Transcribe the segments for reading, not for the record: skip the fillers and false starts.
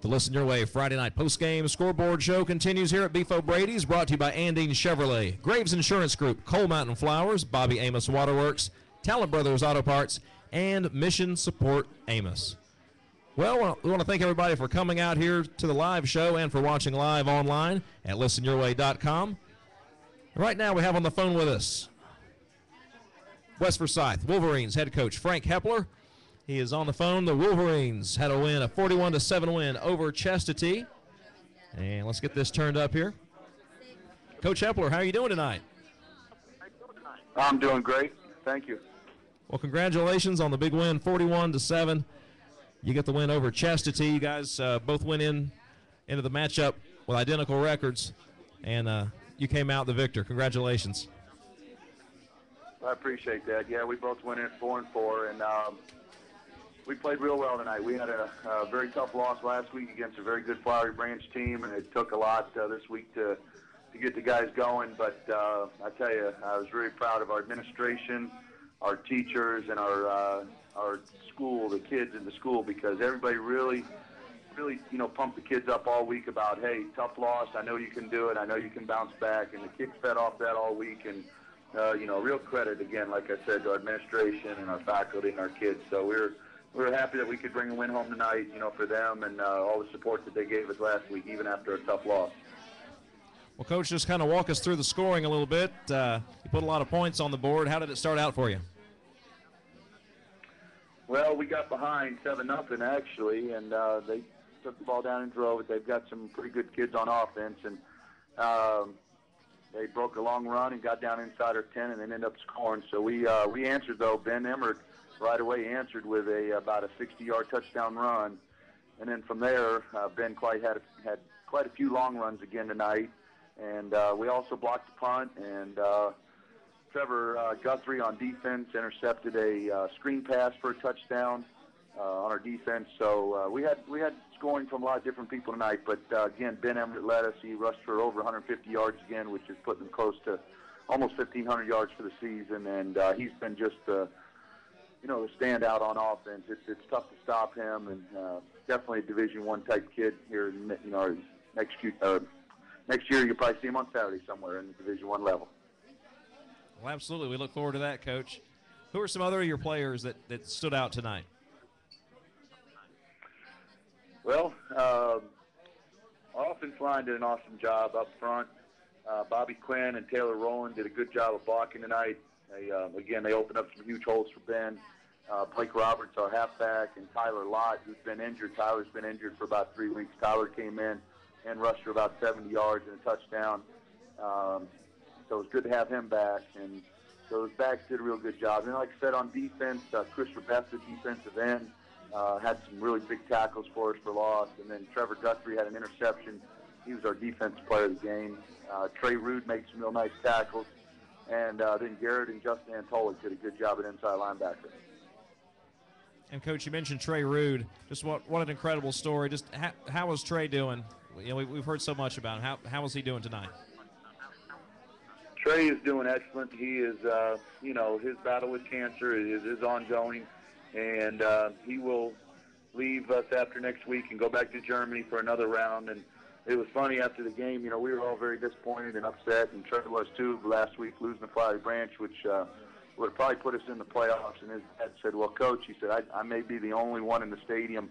The Listen Your Way Friday night postgame scoreboard show continues here at Beef O Brady's, brought to you by Andine Chevrolet, Graves Insurance Group, Coal Mountain Flowers, Bobby Amos Waterworks, Talent Brothers Auto Parts, and Mission Support Amos. Well, we want to thank everybody for coming out here to the live show and for watching live online at listenyourway.com. Right now we have on the phone with us West Forsyth Wolverines head coach Frank Hepler. He is on the phone. The Wolverines had a win, a 41-7 win over Chestatee. And let's get this turned up here. Coach Hepler, how are you doing tonight? I'm doing great. Thank you. Well, congratulations on the big win, 41-7. You get the win over Chestatee. You guys both went into the matchup with identical records, and you came out the victor. Congratulations. I appreciate that. Yeah, we both went in 4-4, and we played real well tonight. We had a very tough loss last week against a very good Flowery Branch team, and it took a lot this week to get the guys going. But I tell you, I was really proud of our administration, our teachers, and our school, the kids in the school, because everybody really, pumped the kids up all week about, hey, tough loss. I know you can do it. I know you can bounce back. And the kids fed off that all week. And real credit again, like I said, to our administration and our faculty and our kids. So we're happy that we could bring a win home tonight, for them and all the support that they gave us last week, even after a tough loss. Well, Coach, just kind of walk us through the scoring a little bit. You put a lot of points on the board. How did it start out for you? Well, we got behind 7-0 actually, and they took the ball down and drove it. They've got some pretty good kids on offense, and they broke a long run and got down inside our 10 and then ended up scoring. So we answered, though. Ben Emmert right away answered with about a 60-yard touchdown run. And then from there, Ben had quite a few long runs again tonight. And we also blocked the punt, and Trevor Guthrie on defense intercepted a screen pass for a touchdown on our defense. So we had scoring from a lot of different people tonight. But, again, Ben Emmert led us. He rushed for over 150 yards again, which is putting him close to almost 1,500 yards for the season. And he's been just the standout on offense. It's tough to stop him, and definitely a Division I type kid here. Next year you'll probably see him on Saturday somewhere in the Division I level. Well, absolutely. We look forward to that, Coach. Who are some other of your players that stood out tonight? Well, our offense line did an awesome job up front. Bobby Quinn and Taylor Rowland did a good job of blocking tonight. They opened up some huge holes for Ben. Blake Roberts, our halfback, and Tyler Lott, who's been injured. Tyler's been injured for about 3 weeks. Tyler came in and rushed for about 70 yards and a touchdown. So it was good to have him back. And so his backs did a real good job. And like I said, on defense, Chris Rebessa, defensive end, had some really big tackles for us for loss. And then Trevor Guthrie had an interception. He was our defensive player of the game. Trey Rude made some real nice tackles. And then Garrett and Justin Antolik did a good job at inside linebacker. And, Coach, you mentioned Trey Rude. Just what an incredible story. Just how was Trey doing? We've heard so much about him. How was he doing tonight? Trey is doing excellent. He is, his battle with cancer is ongoing, and he will leave us after next week and go back to Germany for another round. And it was funny after the game. We were all very disappointed and upset, and Trey was too last week, losing the Flowery Branch, which would have probably put us in the playoffs. And his dad said, well, Coach, he said, I may be the only one in the stadium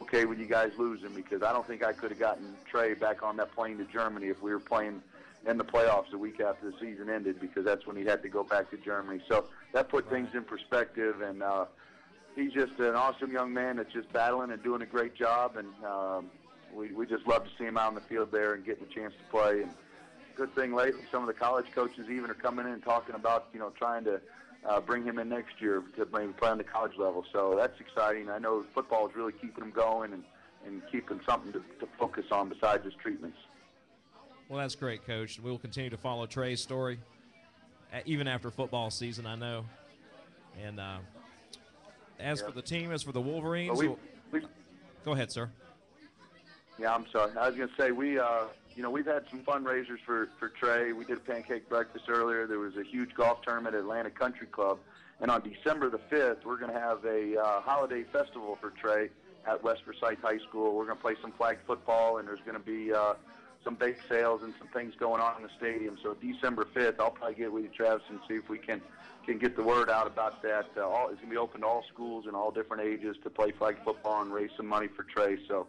okay with you guys losing, because I don't think I could have gotten Trey back on that plane to Germany if we were playing in the playoffs the week after the season ended, because that's when he had to go back to Germany. So that put things in perspective, and he's just an awesome young man that's just battling and doing a great job, and we just love to see him out on the field there and getting a chance to play. And good thing lately, some of the college coaches even are coming in and talking about, trying to bring him in next year to maybe play on the college level. So that's exciting. I know football is really keeping him going and keeping something to focus on besides his treatments. Well, that's great, Coach. We will continue to follow Trey's story, even after football season, I know. And as for the team, as for the Wolverines, go ahead, sir. Yeah, I'm sorry. I was going to say, we've had some fundraisers for Trey. We did a pancake breakfast earlier. There was a huge golf tournament at Atlanta Country Club. And on December the 5th, we're going to have a holiday festival for Trey at West Forsyth High School. We're going to play some flag football, and there's going to be some bake sales and some things going on in the stadium. So December 5th, I'll probably get with you, Travis, and see if we can get the word out about that. It's going to be open to all schools and all different ages to play flag football and raise some money for Trey. So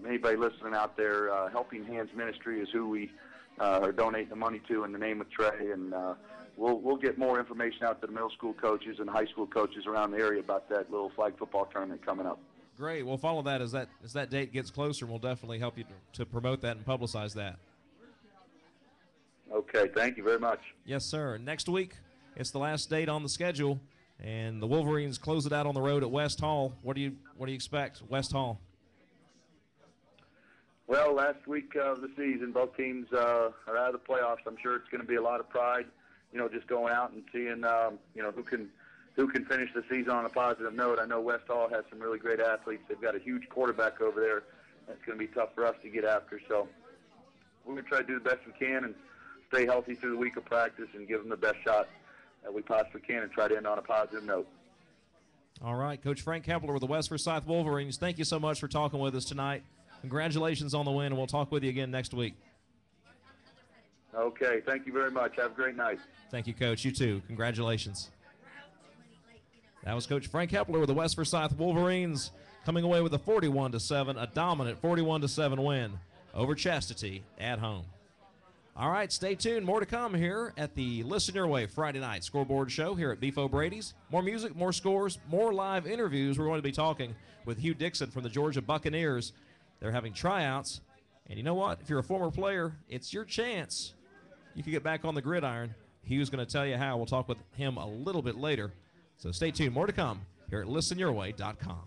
anybody listening out there, Helping Hands Ministry is who we are donating the money to in the name of Trey, and we'll get more information out to the middle school coaches and high school coaches around the area about that little flag football tournament coming up. Great. We'll follow that as that date gets closer, and we'll definitely help you to promote that and publicize that. Okay. Thank you very much. Yes, sir. Next week, it's the last date on the schedule, and the Wolverines close it out on the road at West Hall. What do you expect, West Hall? Well, last week of the season, both teams are out of the playoffs. I'm sure it's going to be a lot of pride, just going out and seeing, who can finish the season on a positive note. I know West Hall has some really great athletes. They've got a huge quarterback over there. That's going to be tough for us to get after. So we're going to try to do the best we can and stay healthy through the week of practice and give them the best shot that we possibly can and try to end on a positive note. All right, Coach Frank Hepler with the West Forsyth Wolverines, thank you so much for talking with us tonight. Congratulations on the win, and we'll talk with you again next week. Okay, thank you very much. Have a great night. Thank you, Coach. You too. Congratulations. That was Coach Frank Hepler with the West Forsyth Wolverines coming away with a 41-7, a dominant 41-7 win over Chastity at home. All right, stay tuned. More to come here at the Listen Your Way Friday night scoreboard show here at Beef O Brady's. More music, more scores, more live interviews. We're going to be talking with Hugh Dixon from the Georgia Buccaneers. They're having tryouts. And you know what? If you're a former player, it's your chance. You can get back on the gridiron. Hugh's going to tell you how. We'll talk with him a little bit later. So stay tuned. More to come here at listenyourway.com.